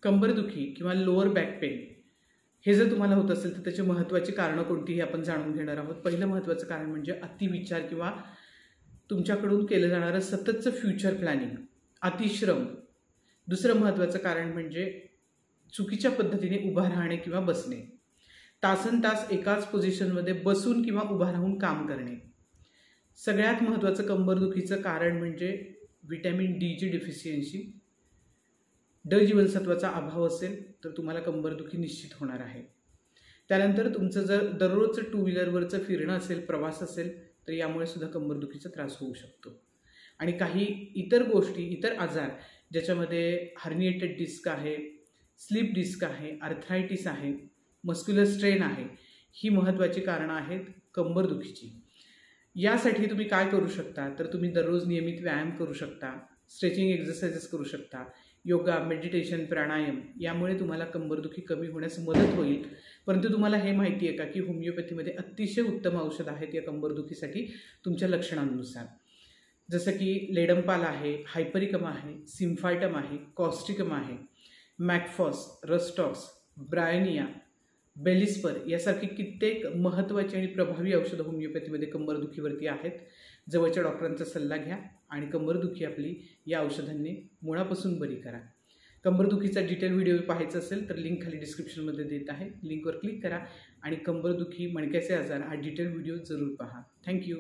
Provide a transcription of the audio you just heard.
कंबरदुखी किंवा lower back pain हे जर तुम्हाला होत असेल तर त्याची महत्त्वाची कारणं कोणतीही आपण जाणून घेणार आहोत. पहिलं महत्त्वाचं कारण म्हणजे अतिविचार किंवा तुमच्याकडून केलं जाणारं सततचं फ्युचर प्लॅनिंग, अतिश्रम. दुसरं महत्त्वाचं कारण म्हणजे चुकीच्या पद्धतीने उभा राहणे किंवा बसणे, तासनतास एकाच पोझिशनमध्ये बसून किंवा उभा राहून काम करणे. सगळ्यात महत्त्वाचं कंबरदुखीचं कारण म्हणजे व्हिटॅमिन डीची डिफिशियन्सी. ड जीवनसत्वाचा अभाव असेल तर तुम्हाला कंबरदुखी निश्चित होणार आहे. त्यानंतर तुमचं जर दररोजचं टू व्हीलरवरचं फिरणं असेल, प्रवास असेल तर यामुळे सुद्धा कंबरदुखीचा त्रास होऊ शकतो. आणि काही इतर गोष्टी, इतर आजार ज्याच्यामध्ये हर्निएटेड डिस्क आहे, स्लीप डिस्क आहे, आर्थरायटिस आहे, मस्क्युलर स्ट्रेन आहे, ही महत्त्वाची कारणं आहेत कंबरदुखीची. यासाठी तुम्ही काय करू शकता तर तुम्ही दररोज नियमित व्यायाम करू शकता, स्ट्रेचिंग एक्सरसाइजेस करू शकता, योगा, मेडिटेशन, प्राणायाम. यामुळे तुम्हाला कंबरदुखी कमी होण्यास मदत होईल. परंतु तुम्हाला हे माहिती आहे का की होमिओपॅथीमध्ये अतिशय उत्तम औषध आहेत या कंबरदुखीसाठी तुमच्या लक्षणांनुसार. जसं की लेडमपाल आहे, हायपरिकम आहे, सिम्फायटम आहे, कॉस्टिकम आहे, मॅकफॉस, रस्टॉक्स, ब्रायनिया, बेलिस्पर यासारखी कित्येक महत्त्वाची आणि प्रभावी औषधं होमिओपॅथीमध्ये कंबरदुखीवरती आहेत. जवळच्या डॉक्टरांचा सल्ला घ्या आणि कंबरदुखी आपली या औषधांनी मुळापासून बरी करा. कंबरदुखीचा डिटेल व्हिडिओ पाहायचा असेल तर लिंक खाली डिस्क्रिप्शनमध्ये देत आहे, लिंकवर क्लिक करा आणि कंबरदुखी, मणक्याचे आजार हा डिटेल व्हिडिओ जरूर पहा. थँक्यू.